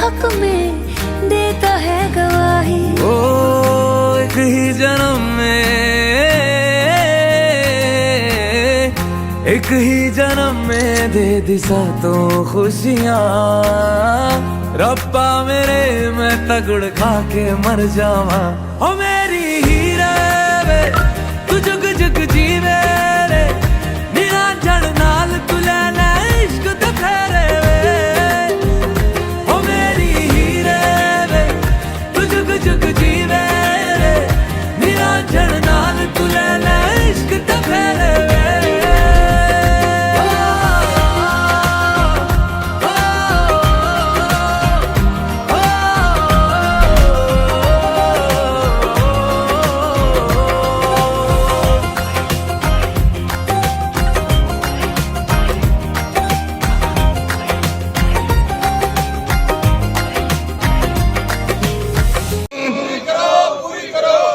हक में देता है गवाही। ओ एक ही जन्म में दे दी सातों खुशियाँ। रब्बा मेरे मैं तगड़ खा के मर जावा। ओ मेरी हीरे वे तू जुग जुग जीवे रे, निरंजन नाल तू लेना इश्क ते फेरे वे। ओ मेरी हीरे वे तू जुग जुग जीवे रे, निरंजन नाल तू लेना इश्क ते फेरे वे।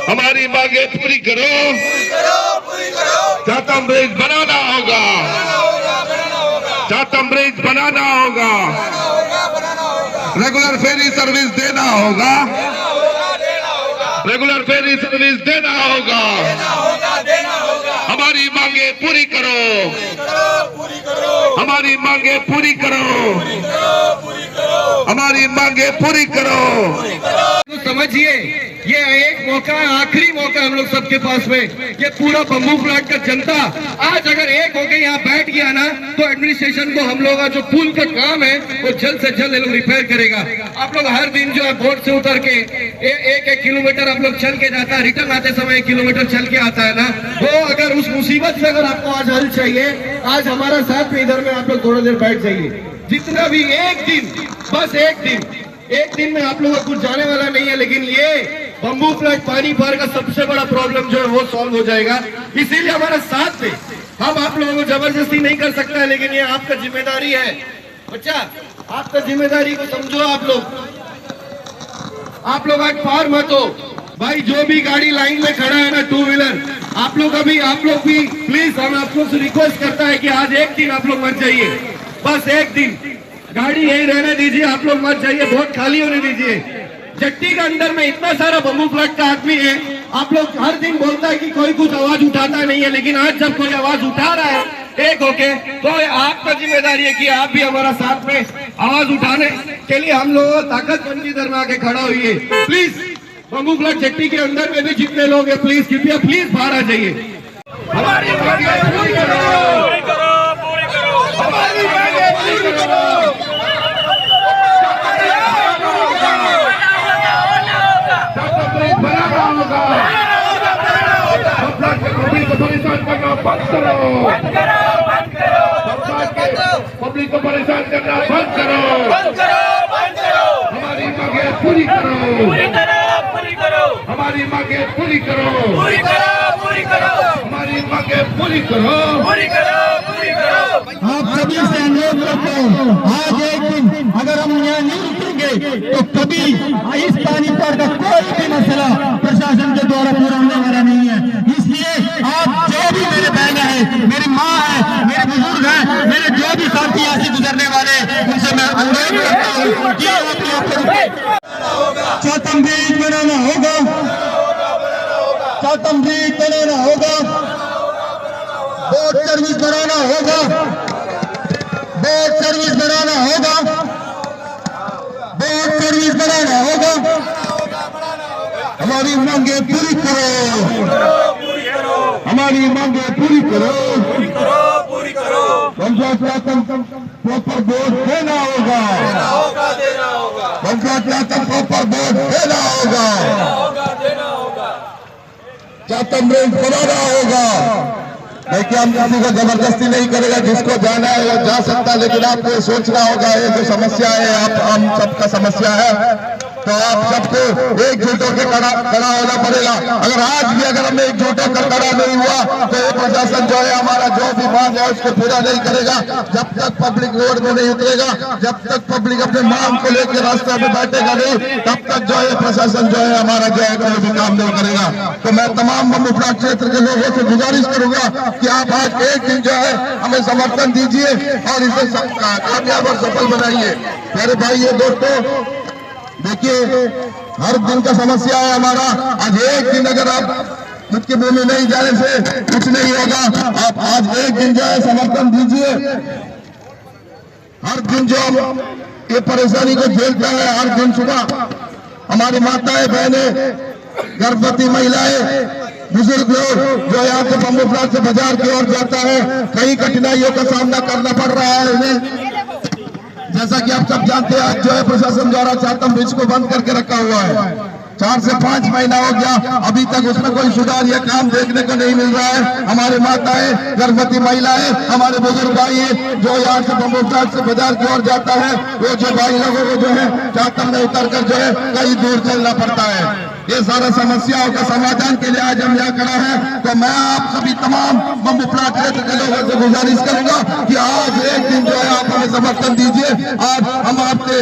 हमारी मांगे पूरी करो, चातम ब्रिज बनाना होगा, चातम ब्रिज बनाना होगा, रेगुलर फेरी सर्विस देना होगा, रेगुलर फेरी सर्विस देना होगा। हमारी मांगे पूरी करो, हमारी मांगे पूरी करो, हमारी मांगे पूरी करो। समझिए ये एक मौका, आखिरी मौका हम लोग सबके पास में। ये पूरा बम्बू प्लांट का जनता आज अगर एक होकर यहाँ बैठ गया ना, तो एडमिनिस्ट्रेशन को हम लोग का जो पुल का काम है वो जल्द से जल्द लोग रिपेयर करेगा। आप लोग हर दिन जो है बोट से उतर के एक किलोमीटर आप लोग चल के जाता है, रिटर्न आते समय 1 किलोमीटर चल के आता है ना, वो अगर उस मुसीबत से अगर आपको आज हल चाहिए, आज हमारा साथ में इधर में आप लोग थोड़ी देर बैठ जाइए। जितना भी एक दिन, बस एक दिन में आप लोगों को कुछ जाने वाला नहीं है, लेकिन ये बम्बू प्लांट पानी भर का सबसे बड़ा प्रॉब्लम जो है वो सॉल्व हो जाएगा। इसीलिए हमारा साथ में, हम आप लोगों को जबरदस्ती नहीं कर सकते हैं, लेकिन ये आपका जिम्मेदारी है बच्चा, आपका जिम्मेदारी को समझो। आप लोग आज पार मत हो भाई। जो भी गाड़ी लाइन में खड़ा है ना, 2 व्हीलर, आप लोग भी प्लीज, हम आप लोग से रिक्वेस्ट करता है कि आज एक दिन आप लोग मत जाइए, बस एक दिन गाड़ी यही रहने दीजिए, आप लोग मत जाइए, बहुत खाली होने दीजिए। जट्टी के अंदर में इतना सारा बम्बू प्लांट का आदमी है, आप लोग हर दिन बोलता है कि कोई कुछ आवाज उठाता नहीं है, लेकिन आज जब कोई आवाज उठा रहा है एक होके, तो आपका जिम्मेदारी है कि आप भी हमारा साथ में आवाज उठाने के लिए हम लोग ताकत बंदी इधर में आके खड़ा हुई। प्लीज बम्बू प्लांट जट्टी के अंदर में भी जितने लोग हैं, प्लीज कृपया प्लीज बाहर आ जाइए। हमारी मांगे पूरी करो, हमारी मांगे पूरी करो। पब्लिक को परेशान करना बंद करो, हमारी मांगे पूरी करो, हमारी मांगे पूरी करो, हमारी मांगे पूरी करो। आप सभी से अनुरोध करता हूँ, आज एक दिन अगर हम यहाँ नहीं रुकेंगे तो कभी इस पानीपत का कोई भी मसला प्रशासन के द्वारा पूरा होने वाला नहीं है। इसलिए आप जो भी मेरे बहन है, मेरी माँ है, मेरे बुजुर्ग है, मेरे जो भी साथी यहाँ से गुजरने वाले, उनसे मैं अनुरोध करता हूँ कि चातम ब्रिज बनाना होगा, चातम ब्रिज बनाना होगा, बोट सर्विस बनाना होगा, बोट सर्विस बनाना होगा, बोट सर्विस बनाना होगा। हमारी मांगे पूरी करो, हमारी मांगे पूरी करो, पंचायत प्रॉपर बोर्ड देना होगा, पंचायत प्रॉपर बोर्ड देना होगा, चातम ब्रिज बनाना होगा। देखिए हम किसी को जबरदस्ती नहीं करेगा, जिसको जाना है वो जा सकता है, लेकिन आपको ये सोचना होगा ये जो समस्या है आप हम सबका समस्या है, तो आप सबको एकजुट होकर खड़ा होना पड़ेगा। अगर आज भी अगर हम एकजुट होकर खड़ा नहीं हुआ तो ये प्रशासन जो है हमारा जो भी मांग है उसको पूरा नहीं करेगा। जब तक पब्लिक रोड में नहीं उतरेगा, जब तक पब्लिक अपने मांग को लेकर रास्ते में बैठेगा नहीं, तब तक जो है प्रशासन जो है हमारा जो है कोई भी काम नहीं करेगा। तो मैं तमाम बम्बू प्लांट क्षेत्र के लोगों से गुजारिश करूंगा कि आप आज एक दिन जो है हमें समर्थन दीजिए और इसे कामयाब और सफल बनाइए। मेरे भाई ये दोस्तों, देखिए हर दिन का समस्या है हमारा। आज एक दिन अगर आप मुख्य भूमि नहीं जाने से कुछ नहीं होगा। आप आज एक दिन जो है समर्थन दीजिए। हर दिन जो ये परेशानी को झेलता है, हर दिन सुबह हमारी माताएं बहनें, गर्भवती महिलाएं, बुजुर्ग लोग जो यहाँ से बम्बू प्लांट से बाजार की ओर जाता है, कई कठिनाइयों का सामना करना पड़ रहा है इन्हें। जैसा कि आप सब जानते हैं, आज जो है प्रशासन द्वारा चातम ब्रिज को बंद करके रखा हुआ है। 4 से 5 महीना हो गया, अभी तक उसमें कोई सुधार या काम देखने को नहीं मिल रहा है। हमारे माताएं, गर्भवती महिलाएं, हमारे बुजुर्ग भाई जो यहाँ से बम्बू प्लांट से बाजार की ओर जाता है, वो जो भाई लोगों को जो है चातम में उतर कर जो है कई दूर चलना पड़ता है। ये सारा समस्याओं का समाधान के लिए आज हम यहाँ खड़ा है। तो मैं आप सभी तमाम बम्बू प्लांट क्षेत्र के लोगों से गुजारिश करूंगा कि आज एक दिन जो है आप हमें समर्थन दीजिए। आज हम आपसे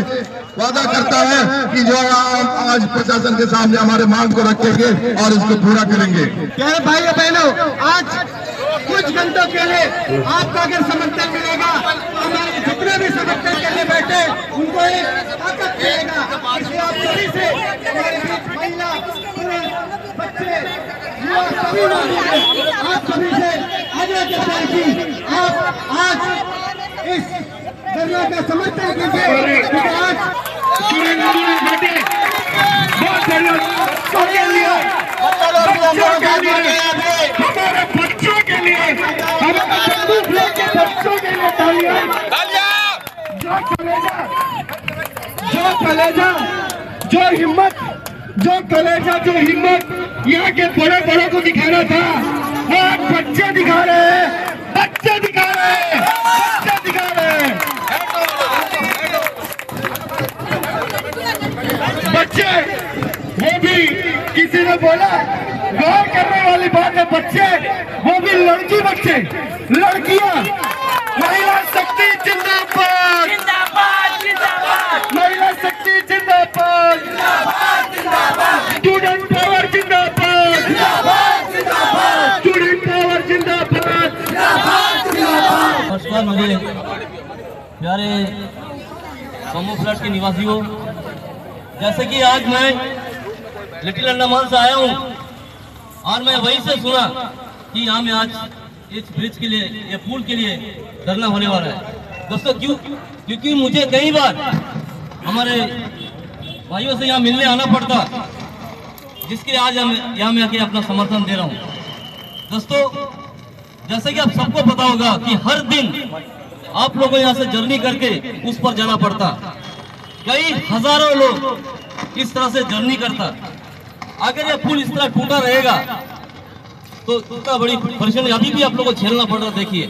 वादा करता है कि जो है आज प्रशासन के सामने हमारे मांग को रखेंगे और इसको पूरा करेंगे। प्यारे भाइयों बहनों, आज कुछ घंटों के लिए आपका अगर समर्थन मिलेगा तो हमारे जितने भी समर्थन के लिए बैठे उनको एक ताकत मिलेगा। इसलिए आप सभी से, हमारे बीच महिला, पुरुष, बच्चे, युवा सभी मौजूद हैं। आप सभी से आग्रह करते हैं कि आप आज इस धरना का समर्थन कीजिए, क्योंकि आज हमारे बच्चों के लिए, जो कलेजा, जो हिम्मत, जो हिम्मत यहाँ के बड़े बड़ों को दिखाना था, वो आज बच्चे दिखा रहे हैं, बच्चे दिखा रहे हैं, बच्चे दिखा रहे हैं। बच्चे, वो भी किसी ने बोला गौर करने वाली बात है, बच्चे, वो भी लड़की बच्चे, लड़कियां, महिला शक्ति जिंदाबाद, जिंदाबाद, जिंदाबाद, महिला शक्ति जिंदाबाद, जिंदाबाद, जिंदाबाद, स्टूडेंट पावर जिंदाबाद, जिंदाबाद, जिंदाबाद, स्टूडेंट पावर जिंदाबाद, जिंदाबाद, जिंदाबाद। नमस्कार मेरे प्यारे बम्बू प्लांट के निवासियों, जैसे कि आज मैं लिटिल अंडमान से आया हूँ और मैं वहीं से सुना कि यहाँ में आज इस ब्रिज के लिए, ये पुल के लिए धरना होने वाला है। दोस्तों क्योंकि मुझे कई बार हमारे भाइयों से यहाँ मिलने आना पड़ता, जिसके आज हम यहाँ में आके अपना समर्थन दे रहा हूँ। दोस्तों जैसे कि आप सबको पता होगा कि हर दिन आप लोगों को यहाँ से जर्नी करके उस पर जाना पड़ता, कई हजारों लोग इस तरह से जर्नी करता। अगर ये पुल इस तरह टूटा रहेगा तो इतना बड़ी परेशानी अभी भी आप लोगों को झेलना पड़ रहा। देखिए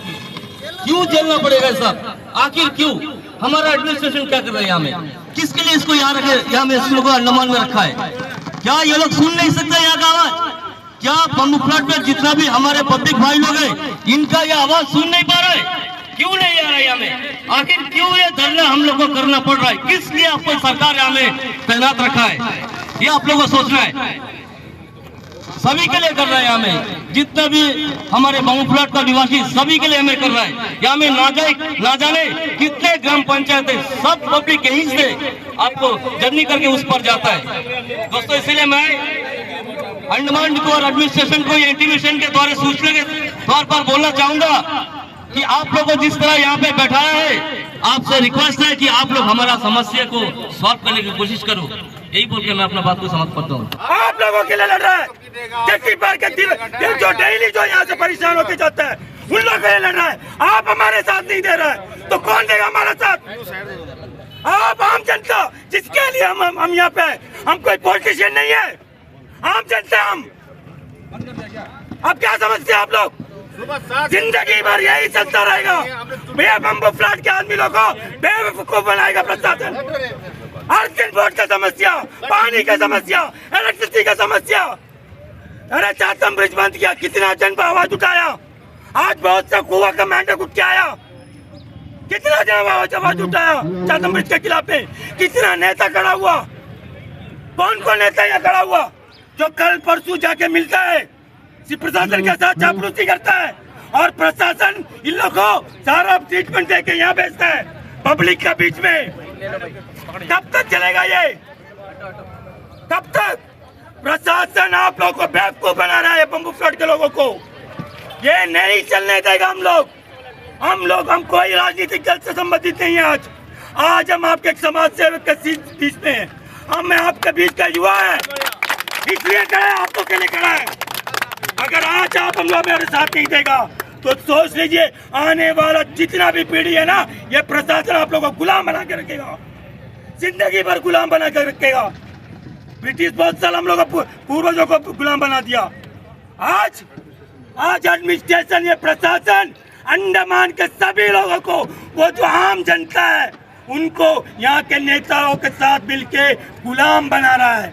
क्यों झेलना पड़ेगा सब, आखिर क्यों? हमारा एडमिनिस्ट्रेशन क्या कर रहा है यहाँ में? किसके लिए इसको यहाँ रखे, यहाँ में इस लोगों को अंडमान में रखा है? क्या ये लोग सुन नहीं सकते यहाँ का आवाज? क्या बम्बू प्लांट में जितना भी हमारे पब्लिक भाई लोग हैं, इनका ये आवाज सुन नहीं पा रहा है? क्यों नहीं आ रहा है यहाँ में? आखिर क्यों ये धरना हम लोग को करना पड़ रहा है? किस लिए आपको सरकार यहाँ में तैनात रखा है? ये आप लोगों को सोचना है। सभी के लिए कर रहा है यहाँ में, जितना भी हमारे बम्बू प्लांट का निवासी सभी के लिए हमें कर रहा है। यहाँ में ना जाने कितने ग्राम पंचायत है, सब पब्लिक यहीं से आपको जर्नी करके उस पर जाता है। दोस्तों इसलिए मैं अंडमान निकोबार एडमिनिस्ट्रेशन को इंटीमेशन के द्वारा, सूचना के तौर पर बोलना चाहूंगा कि आप लोगों को जिस तरह यहाँ पे बैठाया है, आपसे रिक्वेस्ट है कि आप लोग हमारा समस्या को सॉल्व करने की कोशिश करो। यही बोल के मैं अपना बात को समाप्त करता हूँ। आप लोगों के लिए लड़ रहा है, जो डेली जो यहाँ से परेशान होके जाता है, उन लोगों के लिए लड़ रहा है। आप हमारे साथ नहीं दे रहा है तो कौन देगा हमारा साथ? आप आम जनता, जिसके लिए हम यहाँ पे, हम कोई पॉलिटिशियन नहीं है, आम जनता हम। अब क्या समझते हैं आप लोग? जिंदगी भर यही चलता रहेगा। भैया बम्बू प्लांट के आदमी लोगों को बेवकूफ बनाएगा प्रशासन। हर दिन वोट का समस्या, पानी का समस्या, इलेक्ट्रिसिटी का समस्या। अरे चातम ब्रिज बंद किया, कितना जन आवाज उठाया। आज बहुत सा कुआ का मेंढक उठ के आया, कितना जन आवाज उठाया चातम ब्रिज के खिलाफ में। कितना नेता खड़ा हुआ, कौन नेता यहाँ खड़ा हुआ जो कल परसों जाके मिलता है, प्रशासन के साथ चापलूसी करता है, और प्रशासन इन लोगों को सारा ट्रीटमेंट देके यहाँ भेजता है पब्लिक के बीच में। कब तक चलेगा ये? कब तक प्रशासन आप लोगों को बेवकूफ बना रहा है? बम्बू फ्लड के लोगों को ये नहीं चलने देगा। हम कोई राजनीतिक दल से संबंधित नहीं है। आज हम आपके एक समाज सेवक के बीच में हैं। हम आपके बीच का युवा है, इसलिए खड़ा है, आपको के लिए खड़ा है। अगर आज आप हम लोग मेरे साथ नहीं देगा तो सोच लीजिए आने वाला जितना भी पीढ़ी है ना, ये प्रशासन आप लोगों को गुलाम बना के रखेगा, जिंदगी भर गुलाम बना कर रखेगा। ब्रिटिश बहुत साल हम लोग पूर्वजों को गुलाम बना दिया। आज एडमिनिस्ट्रेशन, ये प्रशासन अंडमान के सभी लोगों को, वो जो आम जनता है उनको यहाँ के नेताओं के साथ मिलके गुलाम बना रहा है।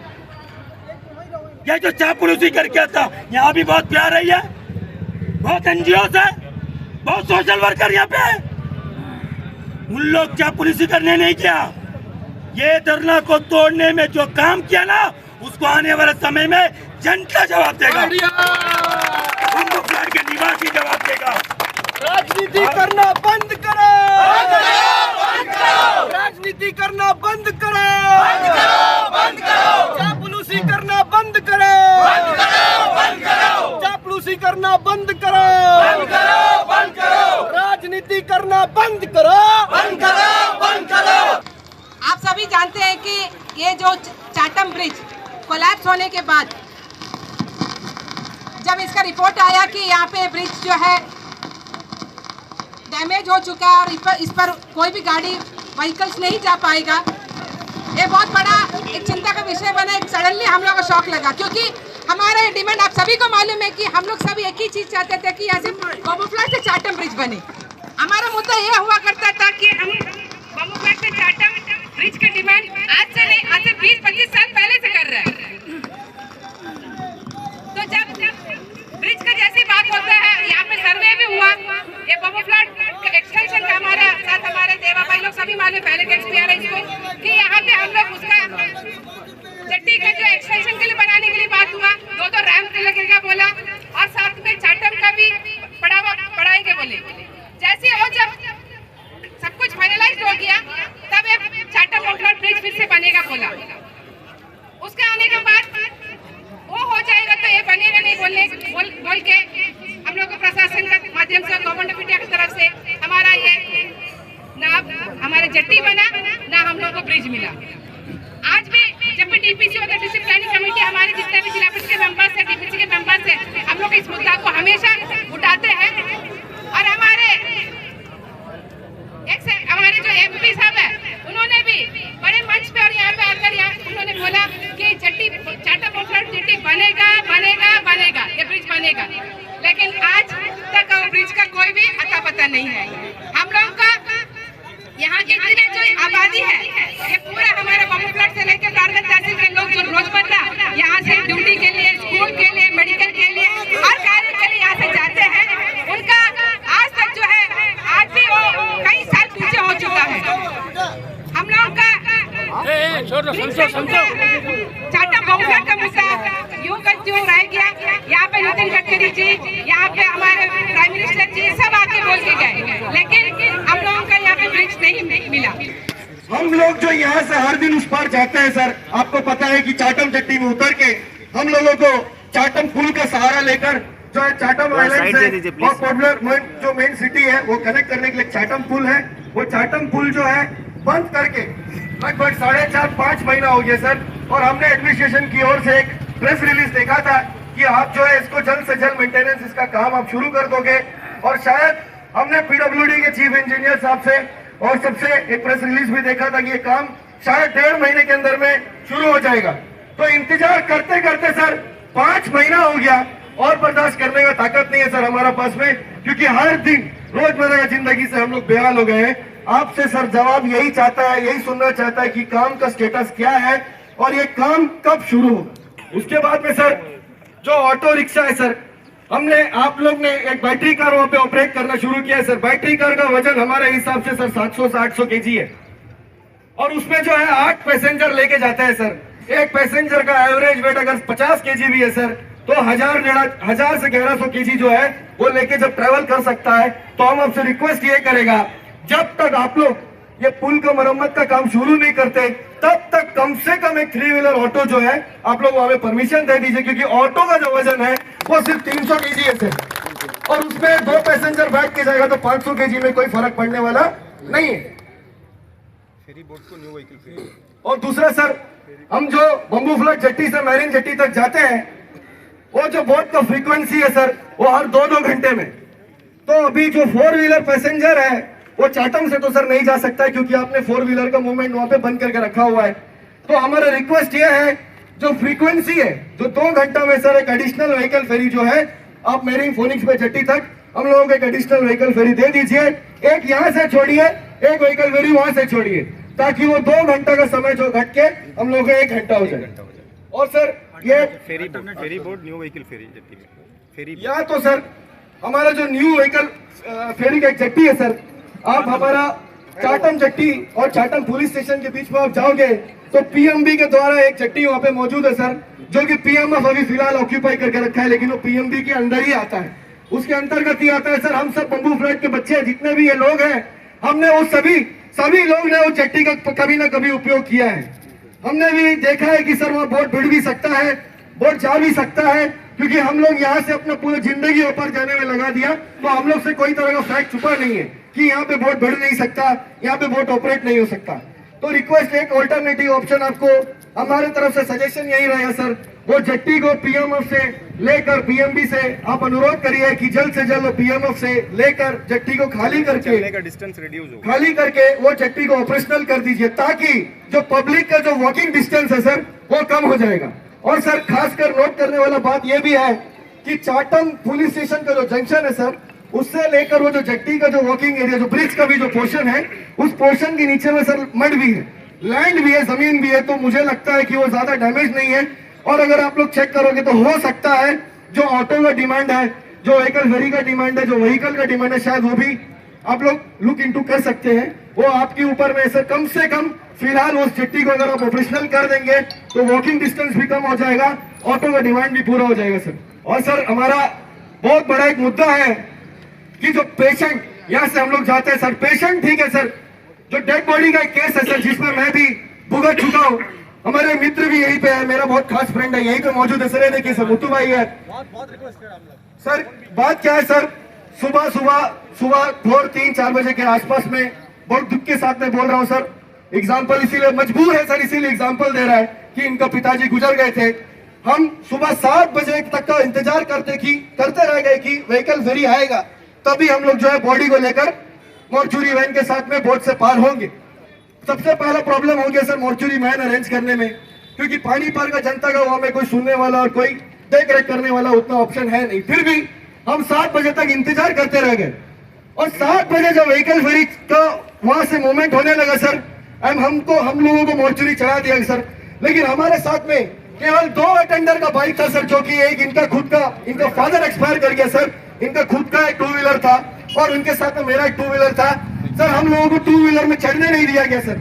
ये जो चापलूसी करके आता, यहाँ भी बहुत प्यार रही है, बहुत एनजीओ है, बहुत सोशल वर्कर यहाँ पे। उन लोग चापलूसी करने नहीं किया। ये धरना को तोड़ने में जो काम किया ना, उसको आने वाले समय में जनता जवाब देगा, बम्बू फ्लड के निवासी जवाब देगा। राजनीति करना बंद करो, राजनीति करना बंद करो, चापलूसी करना बंद करो, चापलूसी करना बंद करो, राजनीति करना बंद करो। आप सभी जानते हैं कि ये जो चाटम ब्रिज कोलैप्स होने के बाद जब इसका रिपोर्ट आया कि यहाँ पे ब्रिज जो है डैमेज हो चुका है और इस पर कोई भी गाड़ी व्हीकल्स नहीं जा पाएगा, ये बहुत बड़ा एक चिंता का विषय बना। एक सडनली हम लोग को शॉक लगा, क्योंकि हमारा ये डिमांड आप सभी को मालूम है कि हम लोग सभी एक ही चीज़ चाहते थे कि यहाँ से बम्बू फ्लड से चाटम ब्रिज बने। हमारा मुद्दा ये हुआ करता था कि हम बम्बू फ्लड से चाटम ब्रिज की डिमांड आज से नहीं, आज से 20-25 साल पहले से कर रहे हैं। तो जब ब्रिज का जैसी बात होता है, यहाँ पे सर्वे भी हुआ, ये बम्बू फ्लड एक्सटेंशन का हमारे देवा भाई लोग सभी मालूम पहले के एक्सपीरियंस को कि यहाँ पे हम लोग उसका चट्टी का जो एक्सटेंशन के लिए बनाने के लिए बात हुआ, दो रैंप लगेगा बोला, और साथ में चाटम का भी बढ़ाएंगे बोले। जैसे वो जब सब कुछ फाइनलाइज हो गया, तब ये चाटम ब्रिज फिर से बनेगा बोला। उसके आने के बाद वो हो जाएगा तो ये बनेगा नहीं बोल के हम लोग को प्रशासन के माध्यम से, गवर्नमेंट ऑफ इंडिया की तरफ से हमारा ये ना हमारे जट्टी बना ना हम लोग को ब्रिज मिला। आज भी जब भी डीपीसी होता है, डिस्ट्रिक्ट प्लानिंग कमेटी, हमारे जितने भी जिला परिषद के मेंबर्स है, डीपीसी के मेंबर्स है, हम लोग इस मुद्दा को हमेशा उठाते हैं। और हमारे जो एमपी साहब है, उन्होंने भी बड़े मंच पे और यहाँ पे आकर उन्होंने बोला कि चाटम फ्लड जट्टी बनेगा, ये ब्रिज बनेगा। लेकिन आज तक ब्रिज का कोई भी अता पता नहीं है। हम लोगों का यहाँ इतनी जो आबादी है, ये पूरा हमारा बम्बू फ्लड से लेकर कारगर तहसील के लोग जो रोजमर्रा यहाँ से ड्यूटी के लिए, स्कूल के लिए, मेडिकल के लिए, हर कार्य के लिए यहाँ से जाते हैं, उनका आज तक जो है, आज भी वो कई साल पीछे हो चुका है। हम लोगों का चाटम बम्बू फ्लड का मुद्दा यूं रह गया। यहाँ पे नितिन गडकरी जी, यहाँ पे हमारे प्राइम मिनिस्टर जी सब आके बोल के गए, लेकिन हम लोगों का यहाँ पे ब्रिज नहीं मिला। हम लोग जो यहाँ से हर दिन उस पार जाते हैं सर, आपको पता है कि चाटम चट्टी में उतर के हम लोगों को चाटम पुल का सहारा लेकर जो है चाटम आइलैंड से बहुत पॉपुलर जो मेन सिटी है वो कनेक्ट करने के लिए चाटम पुल है। वो चाटम पुल जो है बंद करके लगभग 4.5-5 महीना हो गया सर, और हमने एडमिनिस्ट्रेशन की ओर से एक प्रेस रिलीज देखा था कि आप जो है इसको जल्द से जल्द मेंटेनेंस इसका काम आप शुरू कर दोगे। और शायद हमने पीडब्ल्यूडी के चीफ इंजीनियर साहब से और सबसे एक प्रेस रिलीज भी देखा था कि ये काम शायद 1.5 महीने के अंदर में शुरू हो जाएगा। तो इंतजार करते करते सर 5 महीना हो गया, और बर्दाश्त करने का ताकत नहीं है सर हमारा पास में, क्योंकि हर दिन रोजमर्रा की जिंदगी से हम लोग बेहाल हो गए हैं। आपसे सर जवाब यही चाहता है, यही सुनना चाहता है कि काम का स्टेटस क्या है और ये काम कब शुरू होगा। उसके बाद में सर जो ऑटो रिक्शा है सर, हमने आप लोग ने एक बैटरी कार वहां पे ऑपरेट करना शुरू किया है सर। बैटरी कार का वजन हमारे हिसाब से सर 700 से 800 केजी है, और उसमें जो है 8 पैसेंजर लेके जाते हैं सर। एक पैसेंजर का एवरेज वेट अगर 50 केजी भी है सर, तो 1000 से 1100 केजी जो है वो लेके जब ट्रेवल कर सकता है। तो हम आपसे रिक्वेस्ट ये करेगा, जब तक आप लोग ये पुल का मरम्मत का काम शुरू नहीं करते, तब तक कम से कम एक 3 व्हीलर ऑटो जो है आप लोग वहां पे परमिशन दे दीजिए, क्योंकि ऑटो का जो वजन है वो सिर्फ 300 kg है सर, और उसमें 2 पैसेंजर बैठ के जाएगा तो 500 kg में कोई फर्क पड़ने वाला नहीं है। फेरी बोट को न्यू व्हीकल फेरी। और दूसरा सर, हम जो बम्बू फ्लैट जेट्टी से मैरिन जेट्टी तक जाते हैं, वो जो बोट का फ्रीक्वेंसी है सर वो हर 2-2 घंटे में। तो अभी जो 4 व्हीलर पैसेंजर है वो चाटम से तो सर नहीं जा सकता है, क्योंकि आपने 4 व्हीलर का मूवमेंट वहां पे बंद करके रखा हुआ है। तो हमारा रिक्वेस्ट ये है, जो फ्रीक्वेंसी है जो 2 घंटा में सर एक एडिशनल व्हीकल फेरी जो है आप मेरिन फोनिक्स पे जेट्टी तक हम लोगों को एक एडिशनल व्हीकल फेरी दे दीजिए। एक यहाँ से छोड़िए, एक व्हीकल फेरी वहां से छोड़िए, ताकि वो 2 घंटा का समय जो घट के हम लोगों को 1 घंटा हो जाए। और सर ये फेरी बोट न्यू व्हीकल फेरी या तो सर हमारा जो न्यू व्हीकल फेरी का एक जेट्टी है सर, आप हमारा चाटम जेट्टी और चाटम पुलिस स्टेशन के बीच में आप जाओगे तो पीएमबी के द्वारा एक जेट्टी वहां पे मौजूद है सर, जो कि पीएमएफ अभी फिलहाल ऑक्यूपाई करके रखा है, लेकिन वो पीएमबी के अंदर ही आता है, उसके अंतर्गत ही आता है सर। हम सब बम्बू फ्लैट के बच्चे जितने भी ये लोग हैं, हमने वो सभी लोग ने उस जेट्टी का कभी ना कभी उपयोग किया है। हमने भी देखा है कि सर वहाँ बोट भिड़ भी सकता है, बोट जा भी सकता है, क्योंकि हम लोग यहाँ से अपना पूरी जिंदगी ऊपर जाने में लगा दिया, तो हम लोग से कोई तरह का फैक्ट छुपा नहीं है कि यहाँ पे बोट भिड़ नहीं सकता, यहाँ पे बोट ऑपरेट नहीं हो सकता। तो रिक्वेस्ट, एक ऑल्टरनेटिव ऑप्शन आपको हमारे तरफ से सजेशन यही रहेगा सर, वो जेट्टी को पीएमएफ से लेकर पीएमबी से आप अनुरोध करिए कि जल्द से जल्द पीएमएफ से लेकर जेट्टी को खाली करके डिस्टेंस रिड्यूस हो, खाली करके वो जेट्टी को ऑपरेशनल कर दीजिए, ताकि जो पब्लिक का जो वॉकिंग डिस्टेंस है सर वो कम हो जाएगा। और सर खासकर नोट करने वाला बात यह भी है कि चाटम पुलिस स्टेशन का जो जंक्शन है सर, उससे लेकर वो जो जेट्टी का जो वॉकिंग एरिया, जो ब्रिज का भी जो पोर्शन है, उस पोर्शन के नीचे में सर मड भी है, लैंड भी है, जमीन भी है, तो मुझे लगता है कि वो ज्यादा डैमेज नहीं है। और अगर आप लोग चेक करोगे तो हो सकता है जो ऑटो का डिमांड है, जो व्हीकल फेरी का डिमांड है, जो व्हीकल का डिमांड है, शायद वो भी आप लोग लुक इनटू कर सकते हैं। वो आपके ऊपर में सर, कम से कम फिलहाल उस जेट्टी को अगर आप ऑपरेशनल कर देंगे तो वॉकिंग डिस्टेंस भी कम हो जाएगा, ऑटो का डिमांड भी पूरा हो जाएगा सर। और सर हमारा बहुत बड़ा एक मुद्दा है कि जो पेशेंट यहाँ से हम लोग जाते हैं सर, पेशेंट ठीक है सर, जो डेड बॉडी का एक केस है सर, जिसमें मैं भी भुगत चुका हूँ, हमारे मित्र भी यहीं पे है, मेरा बहुत खास फ्रेंड है, यहीं पे मौजूद है सर। ये देखिए सर, मुत्तू भाई है सर। बात क्या है सर, सुबह 4, 3, 4 बजे के आसपास में, बहुत दुख के साथ में बोल रहा हूँ सर, एग्जाम्पल इसीलिए मजबूर है सर, इसीलिए एग्जाम्पल दे रहा है कि इनका पिताजी गुजर गए थे। हम सुबह 7 बजे तक का इंतजार करते रह गए कि व्हीकल फेरी आएगा, तभी हम लोग जो है बॉडी को लेकर मॉर्चुरी वैन के साथ में बोट से पार होंगे। सबसे पहला प्रॉब्लम हो गया सर मॉर्चुरी वैन अरेंज करने में, क्योंकि पानी पार का जनता का वहां में कोई सुनने वाला और कोई देख रेख करने वाला उतना ऑप्शन है नहीं। फिर भी हम 7 बजे तक इंतजार करते रह गए, और 7 बजे जब व्हीकल फेरी का वहां से मूवमेंट होने लगा सर, हम लोगों को मॉर्चुरी चढ़ा दिया सर। लेकिन हमारे साथ में केवल 2 अटेंडर का बाइक था सर, जो कि एक इनका फादर एक्सपायर कर गया सर, इनका खुद का एक 2 व्हीलर था, और उनके साथ में मेरा एक 2 व्हीलर था सर। हम लोगों को 2 व्हीलर में चढ़ने नहीं दिया गया सर।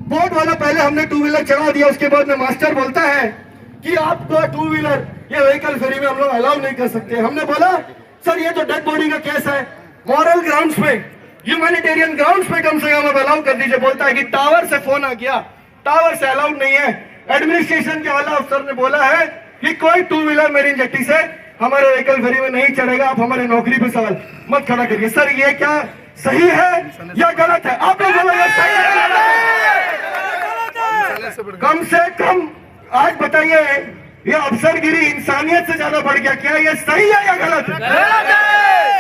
बोट वाला पहले हमने 2 व्हीलर चढ़ा दिया, उसके बाद में मास्टर बोलता है कि आपको 2 व्हीलर ये व्हीकल फेरी में हम लोग अलाउ नहीं कर सकते। हमने बोला सर ये तो डेड बॉडी का केस है, मॉरल ग्राउंड्स पे, ह्यूमैनिटेरियन ग्राउंड्स पे कम से कम आप अलाउ कर दीजिए। बोलता है कि टावर से फोन आ गया, टावर से अलाउड नहीं है। एडमिनिस्ट्रेशन के आला अफसर ने बोला है कि कोई 2 व्हीलर मेरिन जेट्टी से हमारे व्हीकल फेरी में नहीं चढ़ेगा, आप हमारे नौकरी पे सवाल मत खड़ा करिए। सर ये क्या सही है या गलत है? आप लोग बोलेंगे सही है। कम से कम आज बताइए, ये अफसरगिरी इंसानियत से ज्यादा बढ़ गया, क्या ये सही है या गलत है?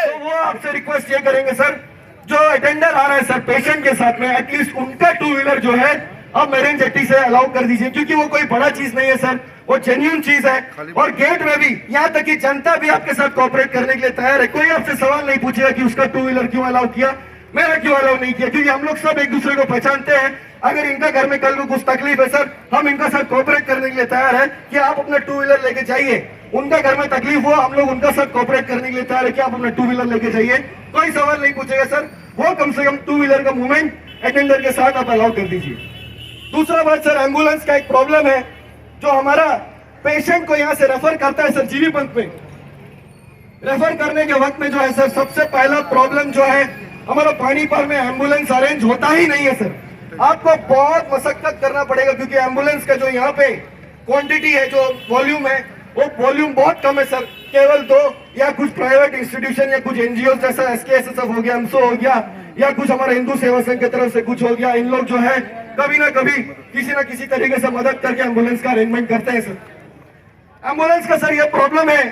तो वो आपसे रिक्वेस्ट ये करेंगे सर, जो अटेंडर आ रहा है सर पेशेंट के साथ में, एटलीस्ट उनका 2 व्हीलर जो है अब मेरिन जेट्टी से अलाउ कर दीजिए, क्योंकि वो कोई बड़ा चीज नहीं है सर, वो जेन्युइन चीज है। और गेट में भी, यहाँ तक कि जनता भी आपके साथ कोऑपरेट करने के लिए तैयार है। कोई आपसे सवाल नहीं पूछेगा कि उसका 2 व्हीलर क्यों अलाउ किया, मेरा क्यों अलाउ नहीं किया, क्योंकि हम लोग सब एक दूसरे को पहचानते हैं। अगर इनका घर में कल को कुछ तकलीफ है सर, हम इनका साथ कोऑपरेट करने के लिए तैयार है कि आप अपना 2 व्हीलर लेके जाइए। उनका घर में तकलीफ हुआ, हम लोग उनका साथ कोऑपरेट करने के लिए तैयार है कि आप अपना 2 व्हीलर लेके जाइए, कोई सवाल नहीं पूछेगा सर। वो कम से कम 2 व्हीलर का मूवमेंट अटेंडर के साथ आप अलाउ कर दीजिए। दूसरा बात सर, एम्बुलेंस का एक प्रॉब्लम है, जो हमारा पेशेंट को यहाँ से रेफर करता है सर जीबी पंप में, रेफर करने के वक्त में जो है सर, सबसे पहला प्रॉब्लम जो है हमारा पानी पार में एम्बुलेंस अरेंज होता ही नहीं है सर। आपको बहुत मशक्कत करना पड़ेगा, क्योंकि एम्बुलेंस का जो यहाँ पे क्वांटिटी है, जो वॉल्यूम है, वो वॉल्यूम बहुत कम है सर। केवल 2 या कुछ प्राइवेट इंस्टीट्यूशन या कुछ एनजीओ जैसा SKSSF हो गया, एमसो हो गया, या कुछ हमारा हिंदू सेवा संघ की तरफ से कुछ हो गया, इन लोग जो है कभी ना कभी किसी ना किसी तरीके से मदद करके एम्बुलेंस का अरेंजमेंट करते हैं सर। एम्बुलेंस का सर ये प्रॉब्लम है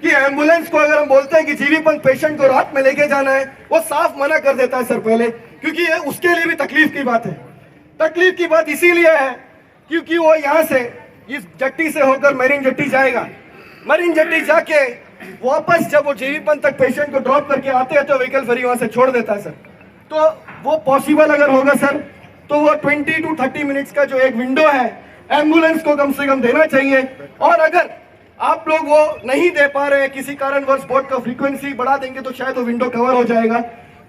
कि एम्बुलेंस को अगर हम बोलते हैं कि जीवीपंत पेशेंट को रात में लेके जाना है, वो साफ मना कर देता है सर पहले, क्योंकि ये उसके लिए भी तकलीफ की बात है। तकलीफ की बात इसीलिए है क्योंकि वो यहाँ से इस जट्टी से होकर मरीन जट्टी जाएगा, मरीन जट्टी जाके वापस जब वो जीवीपंत तक पेशेंट को ड्रॉप करके आते हैं तो व्हीकल फेरी वहां से छोड़ देता है सर। तो वो पॉसिबल अगर होगा सर तो वो 20 to 30 मिनट्स का जो एक विंडो है एम्बुलेंस को कम से कम देना चाहिए। और अगर आप लोग वो नहीं दे पा रहे हैं किसी कारणवश, बोर्ड का फ्रीक्वेंसी बढ़ा देंगे तो शायद वो विंडो कवर हो जाएगा।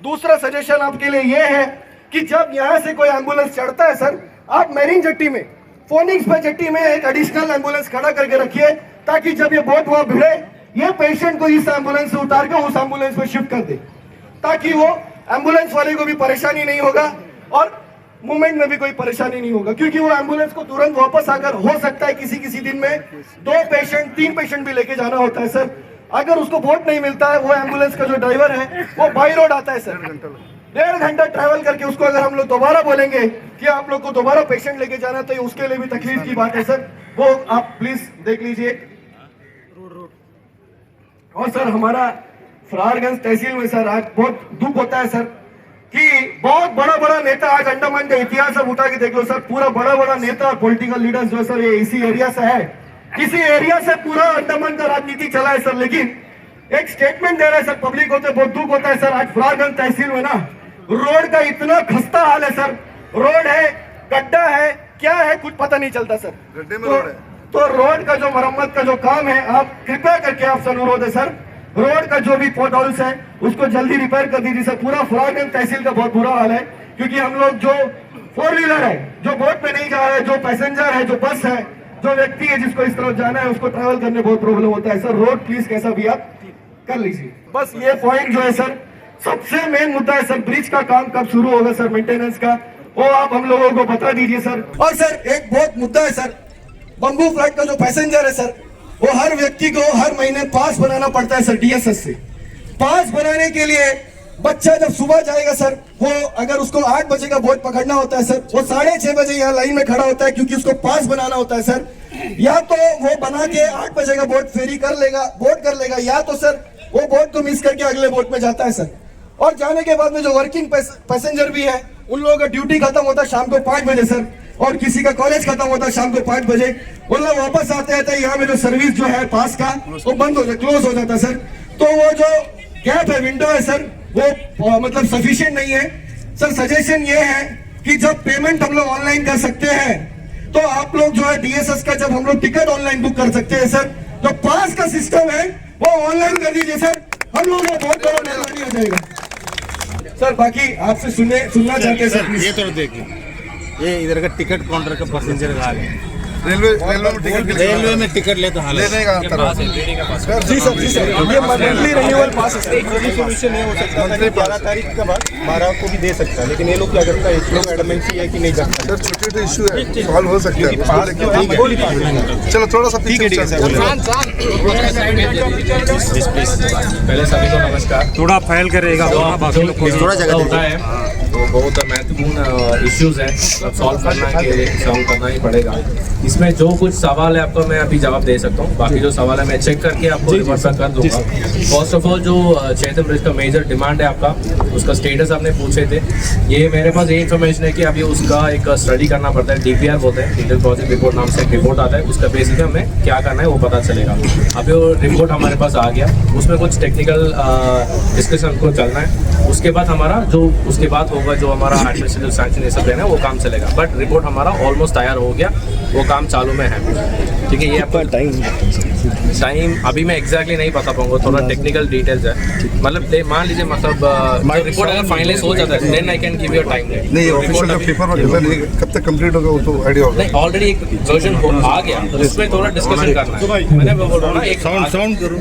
दूसरा सजेशन आपके लिए ये है कि जब यहाँ से कोई एम्बुलेंस चढ़ता है सर, आप मैरीन जट्टी में, फोनिक्स पे जट्टी में एक एडिशनल एम्बुलेंस खड़ा करके रखिए, ताकि जब ये बोट वहां भिड़े ये पेशेंट को इस एम्बुलेंस से उतार के उस एम्बुलेंस में शिफ्ट कर दे, ताकि वो एम्बुलेंस वाले को भी परेशानी नहीं होगा और मूवमेंट में भी कोई परेशानी नहीं होगा। क्योंकि वो एम्बुलेंस को तुरंत वापस आकर, हो सकता है किसी दिन में 2 पेशेंट 3 पेशेंट भी लेके जाना होता है सर। अगर उसको बोट नहीं मिलता है, वो एम्बुलेंस का जो ड्राइवर है वो बाई रोड आता है सर, 1.5 घंटा ट्रैवल करके उसको अगर हम लोग दोबारा बोलेंगे कि आप लोग को दोबारा पेशेंट लेके जाना, तो उसके लिए भी तकलीफ की बात है सर। वो आप प्लीज देख लीजिए। और सर हमारा फरारगंज तहसील में सर आज बहुत दुख होता है सर कि बहुत बड़ा नेता, आज अंडमान का इतिहास अब उठा के देख लो सर, पूरा बड़ा नेता और पॉलिटिकल लीडर्स जो सर ये इसी एरिया से है, इसी एरिया से पूरा अंडमान का राजनीति चला है सर। लेकिन एक स्टेटमेंट दे रहा है सर पब्लिक होते, बहुत दुख होता है सर। आज फरारगंज तहसील में ना रोड का इतना खस्ता हाल है सर, रोड है, गड्ढा है, क्या है कुछ पता नहीं चलता सर। गड्ढे में रोड है, तो रोड का जो मरम्मत का जो काम है, आप कृपया करके आपसे अनुरोध है सर, रोड का जो भी पोर्ट हाउस है उसको जल्दी रिपेयर कर दीजिए सर। पूरा फरारगंज तहसील का बहुत बुरा हाल है, क्योंकि हम लोग जो 4 व्हीलर है, जो बोट में नहीं जा रहे, जो पैसेंजर है, जो बस है, जो व्यक्ति है जिसको इस तरफ जाना है, उसको ट्रैवल करने बहुत प्रॉब्लम होता है सर। रोड प्लीज कैसा भी आप कर लीजिए। बस ये पॉइंट जो है सर, सबसे मेन मुद्दा है सर, ब्रिज का काम कब शुरू होगा सर, मेंटेनेंस का, वो आप हम लोगों को बता दीजिए सर। और सर एक बहुत मुद्दा है सर, बम्बू फ्लैट का जो पैसेंजर है सर, वो हर व्यक्ति को हर महीने पास बनाना पड़ता है सर DSS से। पास बनाने के लिए बच्चा जब सुबह जाएगा सर, वो अगर उसको 8 बजे का बोट पकड़ना होता है सर, वो 6:30 बजे यहाँ लाइन में खड़ा होता है, क्योंकि उसको पास बनाना होता है सर। या तो वो बना के 8 बजे का बोट फेरी कर लेगा, बोट कर लेगा, या तो सर वो बोट को मिस करके अगले बोट में जाता है सर। और जाने के बाद में जो वर्किंग पैसेंजर भी है, उन लोगों का ड्यूटी खत्म होता है शाम को 5 बजे सर, और किसी का कॉलेज खत्म होता है शाम को 5 बजे, उन लोग वापस आते हैं, यहाँ में जो सर्विस जो है पास का वो बंद हो जाता, क्लोज हो जाता है सर। तो वो जो गैप है, विंडो है सर, वो मतलब सफिशिएंट नहीं है सर। सजेशन ये है कि जब पेमेंट हम लोग ऑनलाइन कर सकते हैं, तो आप लोग जो है DSS का जब हम लोग टिकट ऑनलाइन बुक कर सकते हैं सर, जो पास का सिस्टम है वो ऑनलाइन कर दीजिए सर, हम लोगों को बहुत बड़ा मेहरबानी हो जाएगा सर। बाकी आपसे सुनना चाहते हैं सर, ये तो देखिए, ये इधर का टिकट काउंटर का पैसेंजर का रेलवे में टिकट लेते हैं जी सर, ये मंथली रिन्यूअल पास है सर। सोल्यूशन नहीं हो सकता था कि 11 तारीख के बाद 12 को भी दे सकता है, लेकिन ये लोग क्या करता है, इस लोग एडमेंसी है कि नहीं जाता सर, छोटे इशू है, सॉल्व हो सकता है। चलो थोड़ा सा ठीक है पहले सभी को नमस्कार। थोड़ा फैल करेगा, थोड़ा जगह होता है तो बहुत महत्वपूर्ण इश्यूज हैं, सॉल्व करना ही पड़ेगा। इसमें जो कुछ सवाल है आपको मैं अभी जवाब दे सकता हूँ, बाकी जो सवाल है मैं चेक करके आपको रिवर्स कर दूंगा। फर्स्ट ऑफ ऑल जो चैथम ब्रिज का मेजर डिमांड है आपका, उसका स्टेटस आपने पूछे थे, ये मेरे पास ये इन्फॉर्मेशन है कि अभी उसका एक स्टडी करना पड़ता है, DPR बोलते हैं, डिटेल प्रोजेक्ट रिपोर्ट नाम से एक रिपोर्ट आता है, उसका बेसिस पे हमें क्या करना है वो पता चलेगा। अभी वो रिपोर्ट हमारे पास आ गया, उसमें कुछ टेक्निकल डिस्कशन को चलना है, उसके बाद हमारा जो उसके बाद होगा जो हमारा एडमिनिस्ट्रेटिव सैंक्शन ये सब लेना है वो काम चलेगा। बट रिपोर्ट हमारा ऑलमोस्ट तैयार हो गया, वो काम चालू में है, ठीक है। ये आपका टाइम अभी मैं एग्जैक्टली नहीं बता पाऊंगा, थोड़ा टेक्निकल डिटेल्स है, मतलब मान लीजिए मतलब रिपोर्ट अगर फाइनलाइज हो जाता है then I can give you time. नहीं ऑफिशियल पेपर वर्क कब तक कंप्लीट होगा वो तो आइडिया होगा। नहीं ऑलरेडी एक वर्जन आ गया, उसमें थोड़ा डिस्कशन करना है, मैंने बोल रहा हूँ ना, एक साउंड करो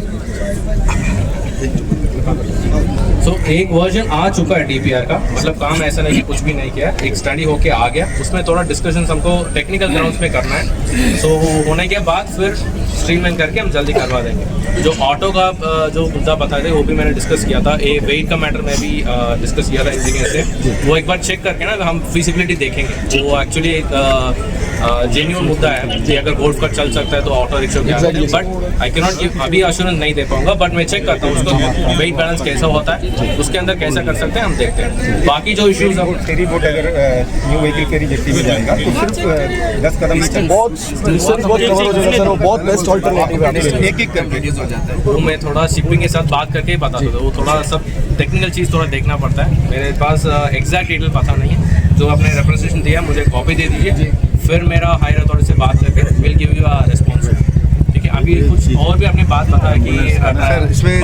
सो एक वर्जन आ चुका है डीपीआर का, मतलब काम ऐसा नहीं कि कुछ भी नहीं किया, एक स्टडी होके आ गया, उसमें थोड़ा डिस्कशन हमको टेक्निकल ग्राउंड्स में करना है। सो होने के बाद फिर स्ट्रीमलाइन करके हम जल्दी करवा देंगे। जो ऑटो का जो मुद्दा बताए थे वो भी मैंने डिस्कस किया था, वेट का मैटर में भी डिस्कस किया था इंजीनियर से, वो एक बार चेक करके ना हम फिजिबिलिटी देखेंगे। वो एक्चुअली एक जेन्युइन मुद्दा है कि अगर गोल्फ कार्ट चल सकता है तो ऑटो रिक्शा क्या है, but I can not give अभी अश्योरेंस नहीं दे पाऊंगा, बट मैं चेक करता हूँ उसको वेट बैलेंस कैसा होता है, उसके अंदर कैसा कर सकते हैं हम देखते हैं। बाकी जो इश्यूज फेरी बोट अगर न्यू व्हीकल फेरी जेट्टी में जाएगा तो सिर्फ 10 कदम बहुत बेस्ट ऑल्टरनेटिव है, एक करके हो जाता है। वो मैं थोड़ा शिपिंग के साथ बात करके बता दूँगा, वो थोड़ा सब टेक्निकल चीज़ थोड़ा देखना पड़ता है, मेरे पास एग्जैक्ट डिटेल पता नहीं है। जो आपने रिप्रेजेंटेशन दिया मुझे कॉपी दे दीजिए, फिर मेरा हायर अथॉरिटी से बात करके will give you a response. ठीक है, अभी कुछ और भी आपने बात बताया कि सर इसमें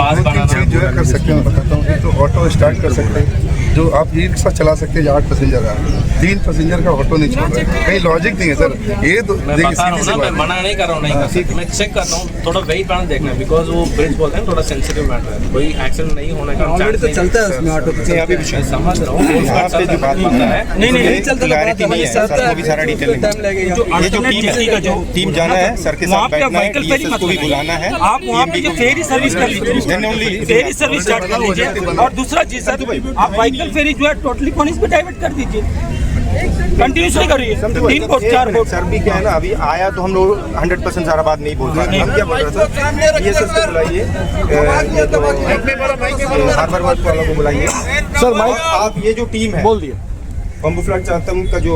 जो है कर सकते हैं, बताता हूँ। तो ऑटो स्टार्ट कर सकते हैं, जो आप ई रिक्शा चला सकते हैं 8 पैसेंजर है, 3 पैसेंजर का ऑटो नहीं छोड़ रहे, कहीं लॉजिक नहीं है सर। ये तो मैं बता रहा हूँ ना, मैं मना नहीं कर रहा हूँ, नहीं कर सकते, मैं चेक करता हूँ, थोड़ा वेट बैलेंस देखना है, बिकॉज वो ब्रिज बोलते हैं थोड़ा सेंसिटिव मैटर है, कोई एक्सीडेंट नहीं होने का चांस नहीं चलता है उसमें ऑटो। अभी समझ रहा हूँ जो बात है, नहीं चलता, क्लैरिटी नहीं है सर, भी सारा डिटेल ये जो टीम जाना है सर के साथ बैठना है, डीएसएस को भी बुलाना है, आप वहाँ पे जो फेरी सर्विस कर लीजिए, फेरी सर्विस स्टार्ट कर लीजिए। और दूसरा चीज सर, आप व्हीकल फेरी जो है टोटली कॉनिस पे डाइवर्ट कर दीजिए, कंटिन्यूसली करिए 3 फुट 4 फुट। सर भी क्या है ना, अभी आया तो हम लोग 100% सारा बात नहीं बोल रहे, हम क्या बोल रहे सर, डीएसएस को बुलाइए, हार्बर वर्क वालों को बुलाइए। सर आप ये जो टीम है बोल दिए, बम्बू फ्लैट चातम का जो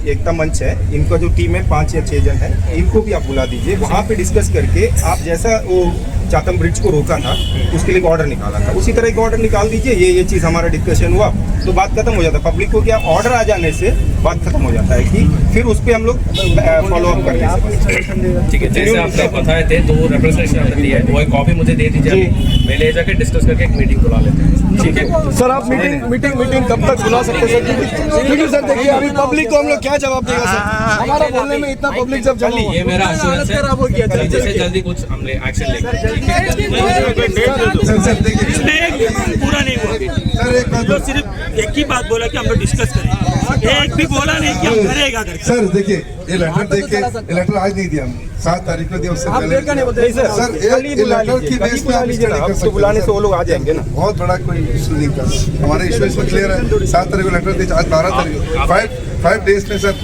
एकता मंच है, इनका जो टीम है 5 या 6 जन है, इनको भी आप बुला दीजिए, वहाँ पे डिस्कस करके आप जैसा वो चातम ब्रिज को रोका था उसके लिए ऑर्डर निकाला था, उसी तरह का ऑर्डर निकाल दीजिए। ये चीज़ हमारा डिस्कशन हुआ तो बात खत्म हो जाता है। पब्लिक को क्या ऑर्डर आ जाने से बात खत्म हो जाता है कि फिर उस पर हम लोग फॉलो अप कर लें। ठीक है, जैसे आपने बताए थे 2 रिप्रेजेंटेशन आपने दिया है, वो एक कॉपी मुझे दे दीजिए, मैं ले जाकर डिस्कस करके एक मीटिंग बुला लेते हैं। ठीक है सर, आप मीटिंग कब तक बुला सकते हैं सर? क्योंकि सर देखिए अभी पब्लिक को हम लोग क्या जवाब देगा सर, हमारा बोलने में इतना पब्लिक जब जमा, ये मेरा एश्योरेंस है, जैसे जल्दी कुछ हम एक्शन लेंगे। पूरा नहीं हुआ, तो सिर्फ एक ही बात बोला कि हम लोग डिस्कस करेंगे, एक भी बोला नहीं कि हम करेगा। सर देखिए ये लेटर देख के, ये लेटर आज नहीं दिया हमने, 7 तारीख को दिया, उससे पहले सर ये लेटर की बेस पे आप स्टडी कर सकते, बुलाने से वो लोग आ जाएंगे ना, बहुत बड़ा कोई इशू नहीं था, हमारा इशू इसमें क्लियर है। 7 तारीख को लेटर दिया, आज 12 तारीख, 5 डेज में सर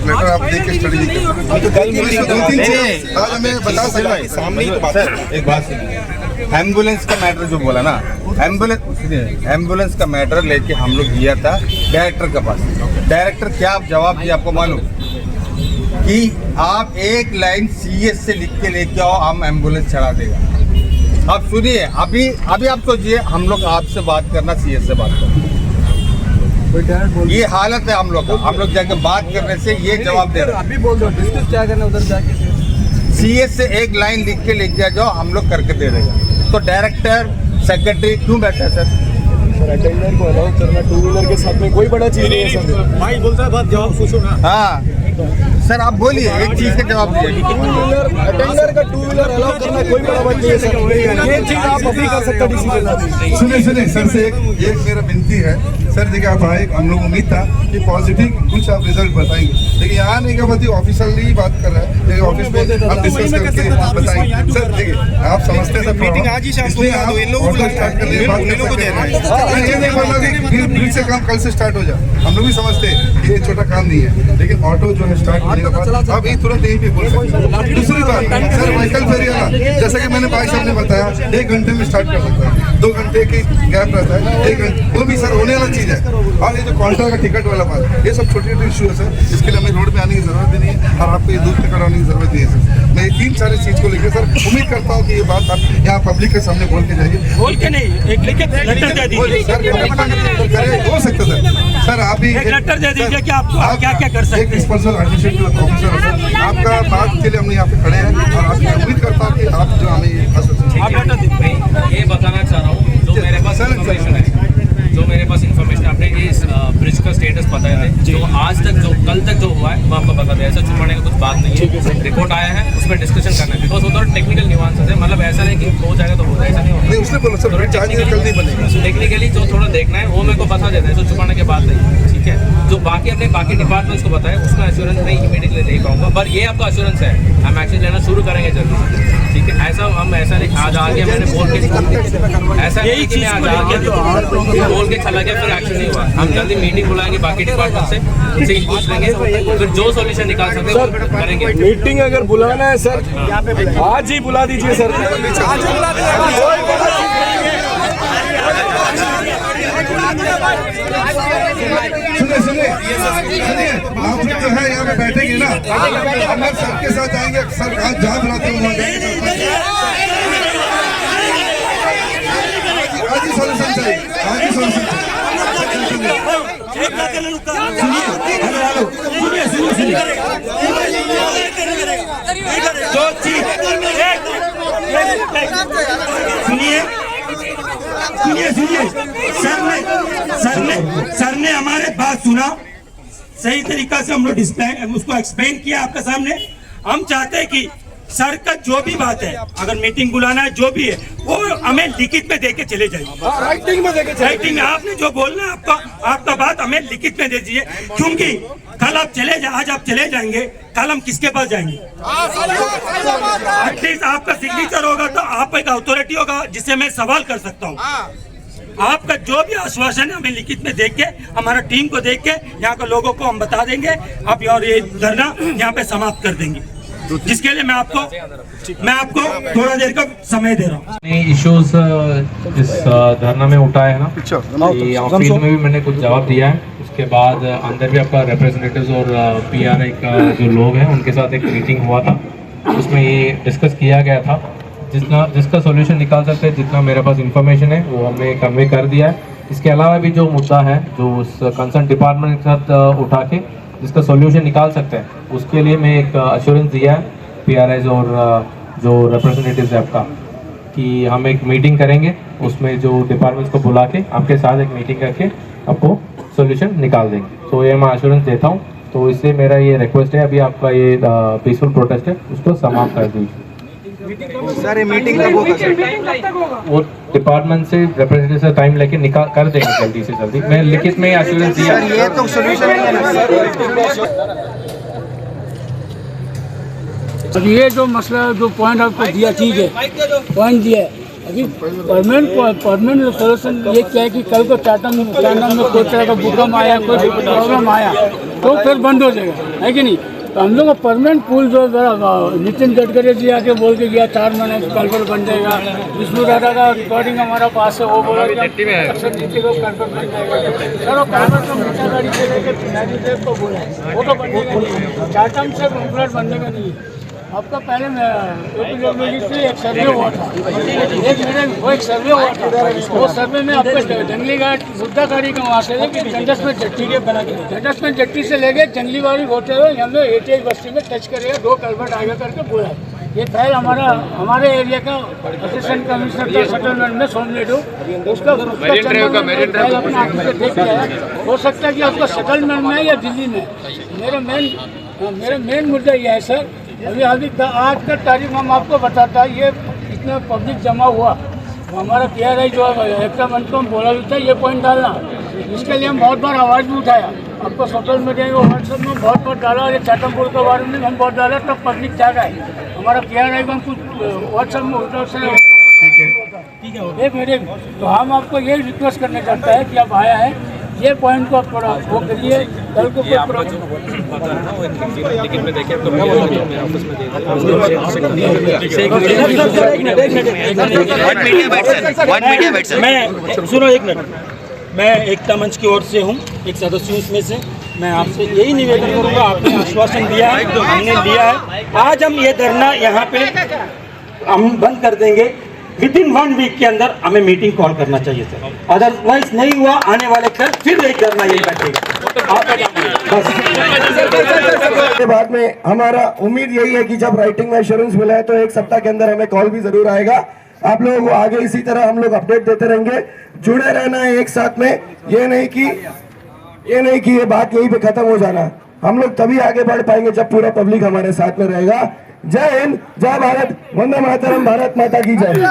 लेटर आप देख के स्टडी नहीं कर, 2-3 चीज आज हमें बता सकते हैं सामने ही तो बात है। एक बात एम्बुलेंस का मैटर जो बोला ना, एम्बुलेंस का मैटर लेके हम लोग गया था डायरेक्टर के पास। डायरेक्टर क्या आप जवाब दिया आपको मालूम, कि आप एक लाइन सीएस से लिख के लेके आओ, हम एम्बुलेंस चढ़ा देगा। आप सुनिए, अभी आप सोचिए, हम लोग आपसे बात करना सीएस से बात करना, ये हालत है हम लोग का। हम लोग जाके बात करने से ये जवाब दे रहे हैं, अभी बोल दो डिस्कस क्या करना उधर जाके, सीएस से एक लाइन लिख के लेके आ जाओ, हम लोग करके दे देंगे। तो डायरेक्टर सेक्रेटरी क्यों बैठा है सर? अटेंडर को अलाउ करना 2 व्हीलर के साथ में कोई बड़ा चीज नहीं है सर। भाई बोलता है बात, जवाब पूछो ना। हाँ सर आप बोलिए, एक चीज का जवाब दीजिए। अटेंडर का 2 व्हीलर अलाउ करना कोई बड़ा बात नहीं है सर, ये चीज आप अभी कर सकते डिसीजन। सुनिए सर से एक मेरा विनती है सर, देखिए आप आए, हम लोग उम्मीद था कि पॉजिटिव कुछ आप रिजल्ट बताएंगे, लेकिन यहाँ नहीं क्या बताइए, ऑफिशियली बात कर रहा है, लेकिन ऑफिस में आप डिस्कस करके बताएंगे। सर देखिए आप समझते हैं मीटिंग आज ही शाम को स्टार्ट कर लिए, बात ये नहीं बोला कि फिर से काम कल से स्टार्ट हो जाए, हम लोग भी समझते हैं ये छोटा काम नहीं है, लेकिन ऑटो जो है स्टार्ट होने के बाद आप ये तुरंत यहीं पे बोल सकते हैं। दूसरी बात सर व्हीकल फेरी वाला, जैसे कि मैंने भाई साहब ने बताया 1 घंटे में स्टार्ट कर सकता है, 2 घंटे की गैप रहता है, 1 घंटे वो भी सर होने वाला चीज है। और ये जो काउंटर का टिकट वाला बात, ये सब छोटे छोटे इशू है सर, इसके लिए हमें रोड पे आने की जरूरत भी नहीं है और आपको ये दूर तक कराने की जरूरत नहीं है सर। मैं 3 सारी चीज को लेकर सर उम्मीद करता हूँ कि ये बात आप यहाँ पब्लिक के सामने बोल के जाइए। बोल के नहीं, एक लेटर दे दीजिए सर, हो सकता सर आप भी एक लेटर दे दीजिए कि आप क्या क्या कर सकते हैं। स्पेशल एडमिनिस्ट्रेटिव ऑफिसर है सर, आपका बात के लिए हमने यहाँ पे खड़े हैं और आपकी उम्मीद करता हूँ कि आप जो हमें ये बताना चाह रहा हूँ, जो मेरे पास इन्फॉर्मेशन है, आपने इस ब्रिज का स्टेटस बताया है, जो आज तक जो कल तक जो हुआ है वो आपको बता दें, ऐसा छुपाने का कुछ बात नहीं है। रिपोर्ट आया है, उसमें डिस्कशन करना है, बिकॉज उधर टेक्निकल न्यूआंसेस है, मतलब ऐसा नहीं कि हो जाएगा तो हो जाएगा, ऐसा नहीं होगा। नहीं उसने बोला सर चार्ज कल नहीं बनेगा। टेक्निकली जो थोड़ा देखना है वो मेरे को बता देना है, तो छुपाने के बाद नहीं, ठीक है। जो बाकी अपने बाकी डिपार्टमेंट्स को बताए उसमें एश्योरेंस नहीं इमीडिएटली नहीं पाऊंगा, पर ये आपका एश्योरेंस है हम एक्शन लेना शुरू करेंगे जल्दी, ठीक है। ऐसा हम ऐसा नहीं आज आ गया मैंने बोल के, ऐसा नहीं कि मैं आज आ गया बोल के चला गया फिर एक्शन नहीं हुआ। हम जल्दी मीटिंग बुलाएंगे बाकी डिपार्टमेंट से, उनसे पूछ लेंगे, फिर जो सॉल्यूशन निकाल सकते हैं वो करेंगे। मीटिंग अगर बुलाना है सर आज ही बुला दीजिए सर, आज बुला सुनिए आप जो है यहाँ पे बैठेंगे ना, हम लोग सबके साथ आएंगे, सर आज जहाँ बुलाते हैं आज ही सॉल्यूशन चाहिए, आज ही सॉल्यूशन सुनिए सर ने हमारे बात सुना, सही तरीका से हम लोग उसको एक्सप्लेन किया आपके सामने। हम चाहते हैं कि सर का जो भी बात है, अगर मीटिंग बुलाना है जो भी है वो हमें लिखित में देके चले जाइए, राइटिंग में आपने जो बोलना है आपका बात हमें लिखित में दे दीजिए, क्योंकि कल आप आज आप चले जाएंगे, कल हम किसके पास जाएंगे? एटलीस्ट आपका सिग्नेचर होगा तो आप एक अथॉरिटी होगा जिससे मैं सवाल कर सकता हूँ। आपका जो भी आश्वासन है हमें लिखित में देख के, हमारा टीम को देख के यहाँ के लोगों को हम बता देंगे आप और ये धरना यहाँ पे समाप्त कर देंगे, जिसके लिए मैं आपको थोड़ा देर का समय दे रहा हूँ। इश्यूज इस धरना में उठाए है ना, फील्ड में भी मैंने कुछ जवाब दिया है, उसके बाद अंदर भी आपका रिप्रेजेंटेटिव्स और PRI का जो लोग हैं उनके साथ एक मीटिंग हुआ था, उसमें ये डिस्कस किया गया था जिसका सॉल्यूशन निकाल सकते हैं, जितना मेरे पास इंफॉर्मेशन है वो हमने कन्वे कर दिया है। इसके अलावा भी जो मुद्दा है जो उस कंसर्न डिपार्टमेंट के साथ उठा के जिसका सॉल्यूशन निकाल सकते हैं, उसके लिए मैं एक अश्योरेंस दिया है PRIs और जो रिप्रेजेंटेटिव्स है आपका, कि हम एक मीटिंग करेंगे, उसमें जो डिपार्टमेंट्स को बुला के आपके साथ एक मीटिंग करके आपको सॉल्यूशन निकाल देंगे। तो ये मैं अश्योरेंस देता हूँ। तो इससे मेरा ये रिक्वेस्ट है, अभी आपका ये पीसफुल प्रोटेस्ट है उसको समाप्त कर दीजिए। सर मीटिंग कब होगा? वो डिपार्टमेंट से रिप्रेजेंटेटिव से टाइम लेके निकाल कर देंगे जल्दी से जल्दी। मैं लिखित में एश्योरेंस दिया। सर ये तो सॉल्यूशन नहीं है ना। ये जो मसला जो पॉइंट आपको दिया, ठीक है पॉइंट दिया है, अभी परमानेंट सोल्यूशन ये क्या है कि कल को चाटम में कोई तरह का भूकंप आया, कोई प्रॉब्लम आया तो फिर बंद हो जाएगा, है कि नहीं? तो हम लोग का परमानेंट पुल जो नितिन गडकरी जी आके बोल के गया 4 महीने कल पर बन जाएगा। विष्णु दादा का रिकॉर्डिंग हमारा पास है, वो बोला अक्सर नीति को कल पर बन जाएगा। सर वो कागज तो मीठा गाड़ी से लेकर पिनाजी देव को बोला वो तो बनेगा नहीं, चाटम से फ्लड बनने का नहीं। आपका पहले से एक सर्वे हुआ था, एक सर्वे हुआ था, वो सर्वे में आपका जंगली घाट बुद्धाकारी का वहाँ से लेके जंडस में जट्टी के बना के जंडस में जट्टी से लेके जंगली वाली होते हुए हमें 88 बस्ती में टच करेगा, 2 कल्वर्ट आगे करके बोला। ये पहल हमारे एरिया का असिस्टेंट कमिश्नर का सेटलमेंट में सोमलेडू उसका अपना आँखों से देख लिया है। हो सकता है कि आपका सेटलमेंट में या दिल्ली में। मेरा मेन मुद्दा यह है सर, अभी आज का तारीख हम आपको बताता है, ये इतना पब्लिक जमा हुआ तो हमारा PRI जो एक्टा मंच को हम बोला भी था ये पॉइंट डालना, इसके लिए हम बहुत बार आवाज़ भी उठाया, आपको सोशल मीडिया और व्हाट्सएप में बहुत बार डाला, ये चाटमपुर के बारे में हम बहुत डाला, तब पब्लिक जागा है। हमारा PRI को हम कुछ व्हाट्सएप में उठा से एक मिनट, तो हम आपको ये रिक्वेस्ट करना चाहता है कि आप आया है ये पॉइंट को थोड़ा वो करिए, कल को मैं सुनो एक मिनट, मैं एकता मंच की ओर से हूँ, एक सदस्य हूँ इसमें से। मैं आपसे यही निवेदन करूँगा, आपने आश्वासन दिया है तो हमने लिया है, आज हम ये धरना यहाँ पे हम बंद कर देंगे। विदिन 1 वीक के अंदर हमें मीटिंग कॉल करना चाहिए सर, अदरवाइज नहीं हुआ आने वाले कल फिर एक धरना यही बैठेगा। बाद में हमारा उम्मीद यही है कि जब राइटिंग में एश्योरेंस मिला है तो 1 सप्ताह के अंदर हमें कॉल भी जरूर आएगा। आप लोगों को आगे इसी तरह हम लोग अपडेट देते रहेंगे, जुड़े रहना है एक साथ में। ये नहीं कि ये बात यहीं पे खत्म हो जाना। हम लोग तभी आगे बढ़ पाएंगे जब पूरा पब्लिक हमारे साथ में रहेगा। जय हिंद, जय भारत, वंदे मातरम, भारत माता की जय।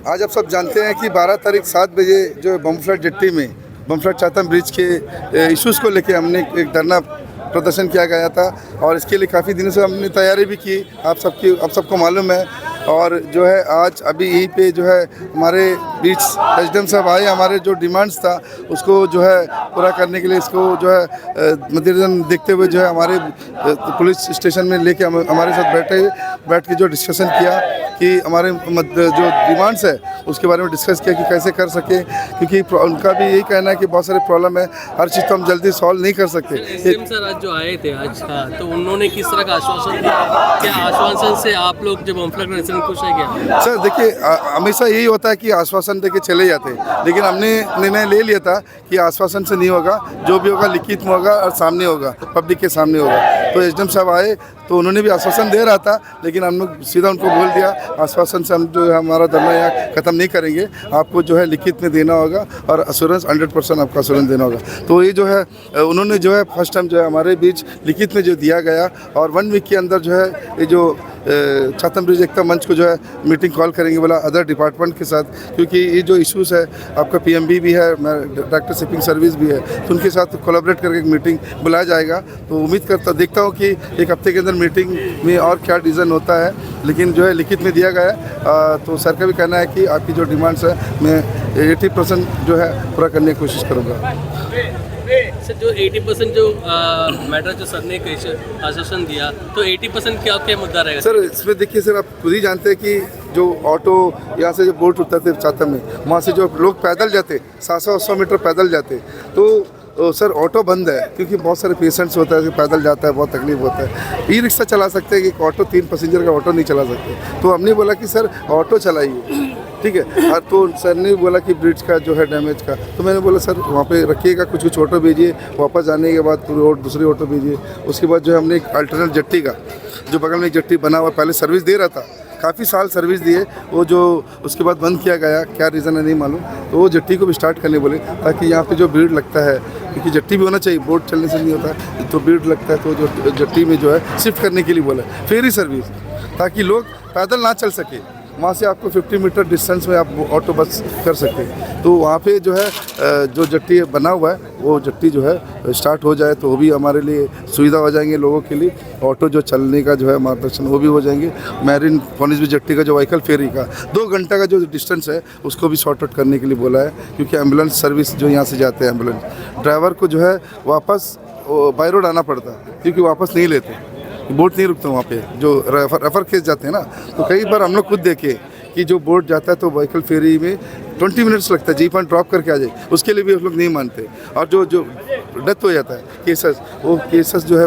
आज आप सब जानते हैं कि 12 तारीख 7 बजे जो बमफ्लैट जेट्टी में बमफ्लैट चातम ब्रिज के इश्यूज़ को लेके हमने एक धरना प्रदर्शन किया गया था और इसके लिए काफ़ी दिनों से हमने तैयारी भी की। आप सबको मालूम है। और जो है आज अभी यहीं पे जो है हमारे बीच एसडीएम साहब आए, हमारे जो डिमांड्स था उसको जो है पूरा करने के लिए इसको जो है मद्देनजर देखते हुए जो है हमारे पुलिस स्टेशन में लेके हमारे साथ बैठ के जो डिस्कशन किया कि हमारे जो डिमांड्स है उसके बारे में डिस्कस किया कि कैसे कर सके, क्योंकि उनका भी यही कहना है कि बहुत सारे प्रॉब्लम है, हर चीज़ तो हम जल्दी सॉल्व नहीं कर सकते। एसडीएम सर आज जो आए थे आज, तो उन्होंने किस तरह का आश्वासन दिया? क्या आश्वासन से आप लोग जब बमफ्लैट खुश है क्या? सर देखिए, हमेशा यही होता है कि आश्वासन दे के चले जाते हैं, लेकिन हमने निर्णय ले लिया था कि आश्वासन से नहीं होगा, जो भी होगा लिखित में होगा और सामने होगा, पब्लिक के सामने होगा। तो एसडीएम साहब आए तो उन्होंने भी आश्वासन दे रहा था, लेकिन हम लोग सीधा उनको बोल दिया आश्वासन से हम जो है हमारा धरना यहाँ खत्म नहीं करेंगे, आपको जो है लिखित में देना होगा और अश्योरेंस 100% आपका अश्योरेंस देना होगा। तो ये जो है उन्होंने जो है फर्स्ट टाइम जो है हमारे बीच लिखित में जो दिया गया और 1 वीक के अंदर जो है ये जो चातम ब्रिज एकता मंच को जो है मीटिंग कॉल करेंगे बोला अदर डिपार्टमेंट के साथ, क्योंकि ये जो इश्यूज़ है आपका PMB भी है, डायरेक्टर शिपिंग सर्विस भी है, तो उनके साथ कोलैबोरेट करके एक मीटिंग बुलाया जाएगा। तो उम्मीद देखता हूँ कि एक हफ्ते के अंदर मीटिंग में और क्या डिसीजन होता है, लेकिन जो है लिखित में दिया गया है। तो सर का भी कहना है कि आपकी जो डिमांड्स है मैं 80% जो है पूरा करने की कोशिश करूँगा। सर जो 80% जो मैटर जो सर ने आश्वासन दिया, तो 80% क्या मुद्दा रहेगा? सर इसमें देखिए सर, आप खुद ही जानते हैं कि जो ऑटो यहाँ से जो बोट उतरते चातम में, वहाँ से जो लोग पैदल जाते 700-800 मीटर पैदल जाते, तो सर ऑटो बंद है क्योंकि बहुत सारे पेशेंट्स होता है कि पैदल जाता है, बहुत तकलीफ होता है। ई रिक्शा चला सकते हैं कि ऑटो 3 पैसेंजर का ऑटो नहीं चला सकते, तो हमने बोला कि सर ऑटो चलाइए, ठीक है। और तो सर ने बोला कि ब्रिज का जो है डैमेज का, तो मैंने बोला सर वहाँ पे रखिएगा, कुछ ऑटो भेजिए, वापस जाने के बाद दूसरी ऑटो भेजिए। उसके बाद जो है हमने एक अल्टरनेट जेट्टी का जो बगल में एक जेट्टी बना हुआ पहले सर्विस दे रहा था, काफ़ी साल सर्विस दिए, वो जो उसके बाद बंद किया गया, क्या रीज़न है नहीं मालूम, तो वो जेट्टी को भी स्टार्ट करने बोले ताकि यहाँ पे जो भीड़ लगता है, क्योंकि जेट्टी भी होना चाहिए, बोट चलने से नहीं होता है, तो भीड़ लगता है, तो जो जेट्टी में जो है शिफ्ट करने के लिए बोला फेरी सर्विस, ताकि लोग पैदल ना चल सके, वहाँ से आपको 50 मीटर डिस्टेंस में आप ऑटो बस कर सकते हैं। तो वहाँ पे जो है जो जेट्टी बना हुआ है वो जेट्टी जो है स्टार्ट हो जाए तो वो भी हमारे लिए सुविधा हो जाएंगे, लोगों के लिए ऑटो जो चलने का जो है मार्गदर्शन वो भी हो जाएंगे। मैरिन फॉनिसबी जेट्टी का जो व्हीकल फेरी का 2 घंटा का जो डिस्टेंस है उसको भी शॉर्ट आउट करने के लिए बोला है, क्योंकि एम्बुलेंस सर्विस जो यहाँ से जाते हैं एम्बुलेंस ड्राइवर को जो है वापस बाई रोड आना पड़ता है, क्योंकि वापस नहीं लेते, बोट नहीं रुकते वहाँ पे, जो रेफर केस जाते हैं ना, तो कई बार हम लोग खुद देखे कि जो बोट जाता है तो व्हीकल फेरी में 20 मिनट्स लगता है, जीप ड्रॉप करके आ जाए, उसके लिए भी उस लोग नहीं मानते। और जो डेथ हो जाता है केसेस, वो केसेस जो है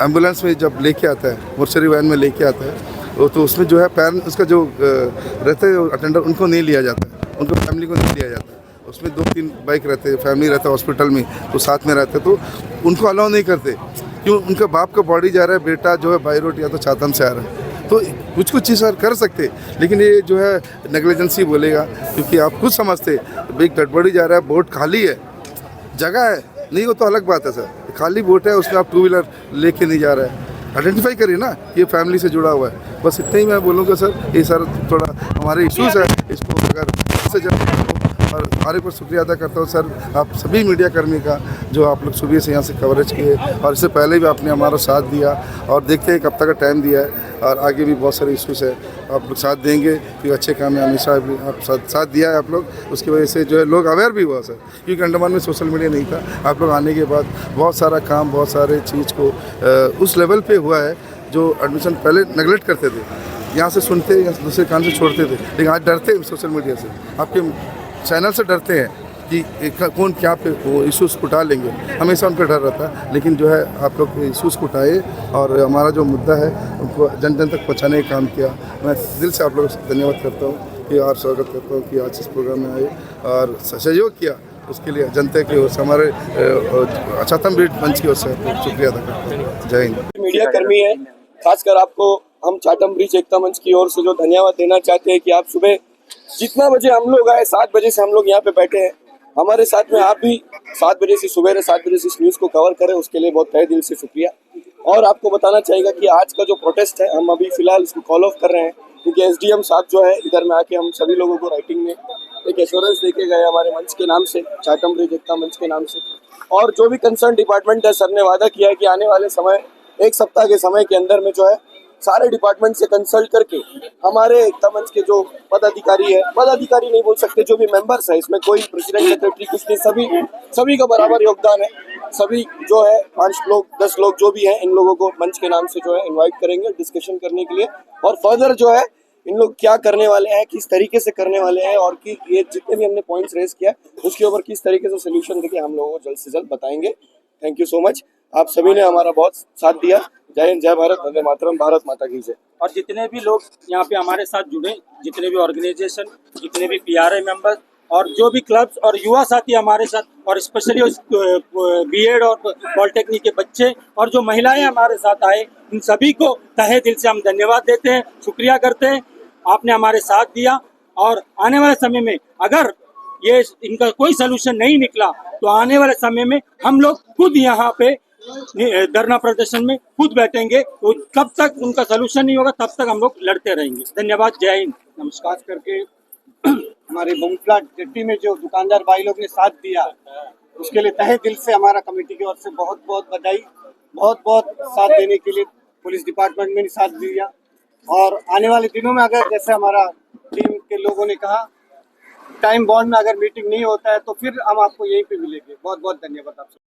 एम्बुलेंस में जब लेके आता है, मोर्चरी वैन में लेके आता है, वो तो उसमें जो है पेरेंट्स उसका जो रहते हैं अटेंडर, उनको नहीं लिया जाता है, उनको फैमिली को नहीं लिया जाता है। उसमें 2-3 बाइक रहते हैं, फैमिली रहता है हॉस्पिटल में, तो साथ में रहते तो उनको अलाउ नहीं करते, क्यों? उनका बाप का बॉडी जा रहा है, बेटा जो है बाई रोड या तो चातम से आ रहा है, तो कुछ चीज़ सर कर सकते, लेकिन ये जो है नेग्लिजेंसी बोलेगा, क्योंकि आप खुद समझते एक डेड बॉडी जा रहा है, बोट खाली है, जगह है नहीं, वो तो अलग बात है सर, खाली बोट है, उसमें आप 2 व्हीलर लेके नहीं जा रहा है, आइडेंटिफाई करिए ना, ये फैमिली से जुड़ा हुआ है। बस इतना ही मैं बोलूँगा सर, ये सर थोड़ा हमारे इश्यूज़ है, इसको अगर और हमारे पर शुक्रिया अदा करता हूँ सर, आप सभी मीडिया कर्मी का जो आप लोग सुबह से यहाँ से कवरेज किए, और इससे पहले भी आपने हमारा साथ दिया, और देखते हैं कब तक का टाइम दिया है, और आगे भी बहुत सारे इश्यूज़ है, आप लोग साथ देंगे, क्योंकि अच्छे काम में हमेशा आप साथ दिया है आप लोग, उसकी वजह से जो है लोग अवेयर भी हुआ सर, क्योंकि अंडमान में सोशल मीडिया नहीं था, आप लोग आने के बाद बहुत सारा काम, बहुत सारे चीज़ को उस लेवल पर हुआ है जो एडमिशन पहले नेगलेक्ट करते थे, यहाँ से सुनते या दूसरे कान से छोड़ते थे, लेकिन आज डरते हैं सोशल मीडिया से, आपके चैनल से डरते हैं कि कौन क्या पे वो इश्यूज़ उठा लेंगे, हमेशा उन पर डर रहता है, लेकिन जो है आप लोग इश्यूज़ को उठाए और हमारा जो मुद्दा है उनको जन जन तक पहुँचाने का काम किया। मैं दिल से आप लोगों से धन्यवाद करता हूँ कि और स्वागत करता हूँ कि आज इस प्रोग्राम में आए और सहयोग किया, उसके लिए जनता की ओर से, हमारे चातम ब्रिज मंच की ओर से शुक्रिया अदा करता हूँ। जय हिंद। मीडिया कर्मी है, खासकर आपको हम चातम ब्रिज एकता मंच की ओर से जो धन्यवाद देना चाहते हैं कि आप सुबह जितना बजे हम लोग आए, 7 बजे से हम लोग यहाँ पे बैठे हैं, हमारे साथ में आप भी 7 बजे से सुबह 7 बजे से इस न्यूज़ को कवर करें, उसके लिए बहुत तहे दिल से शुक्रिया। और आपको बताना चाहिए कि आज का जो प्रोटेस्ट है हम अभी फिलहाल इसको कॉल ऑफ कर रहे हैं, क्योंकि एसडीएम साहब जो है इधर में आके हम सभी लोगों को राइटिंग में एक एश्योरेंस देके गए हमारे मंच के नाम से, चाटम ब्रिज एकता मंच के नाम से। और जो भी कंसर्न डिपार्टमेंट है, सर ने वादा किया है कि आने वाले समय 1 सप्ताह के समय के अंदर में जो है सारे डिपार्टमेंट से कंसल्ट करके हमारे एकता मंच के जो पदाधिकारी है, पदाधिकारी नहीं बोल सकते, जो भी मेंबर्स है, इसमें कोई प्रेसिडेंट सेक्रेटरी कुछ नहीं, सभी का बराबर योगदान है। सभी जो है 5 लोग 10 लोग जो भी हैं, इन लोगों को मंच के नाम से जो है इनवाइट करेंगे डिस्कशन करने के लिए, और फर्दर जो है इन लोग क्या करने वाले हैं, किस तरीके से करने वाले हैं, और कि ये जितने भी हमने पॉइंट्स रेज किया उसके ऊपर किस तरीके से सोल्यूशन देके हम लोगों को जल्द से जल्द बताएंगे। थैंक यू सो मच, आप सभी ने हमारा बहुत साथ दिया। जय हिंद, जय भारत, वंदे मातरम, भारत माता की जय। और जितने भी लोग यहाँ पे हमारे साथ जुड़े, जितने भी ऑर्गेनाइजेशन, जितने भी पीआरआई मेंबर और जो भी क्लब्स और युवा साथी हमारे साथ, और स्पेशली बीएड और पॉलिटेक्निक के बच्चे और जो महिलाएं हमारे साथ आए, इन सभी को तहे दिल से हम धन्यवाद देते हैं, शुक्रिया करते हैं। आपने हमारे साथ दिया, और आने वाले समय में अगर ये इनका कोई सलूशन नहीं निकला तो आने वाले समय में हम लोग खुद यहाँ पे धरना प्रदर्शन में खुद बैठेंगे। तो कब तक उनका सलूशन नहीं होगा तब तक हम लोग लड़ते रहेंगे। धन्यवाद, जय हिंद, नमस्कार। करके हमारे बमफ्लाट जेट्टी में जो दुकानदार भाई लोग ने साथ दिया, उसके लिए तहे दिल से हमारा कमेटी की ओर से बहुत बहुत बधाई। बहुत बहुत साथ देने के लिए पुलिस डिपार्टमेंट में भी साथ दिया, और आने वाले दिनों में अगर जैसे हमारा टीम के लोगों ने कहा टाइम बॉन्ड में अगर मीटिंग नहीं होता है तो फिर हम आपको यहीं पे मिलेंगे। बहुत बहुत धन्यवाद आपसे।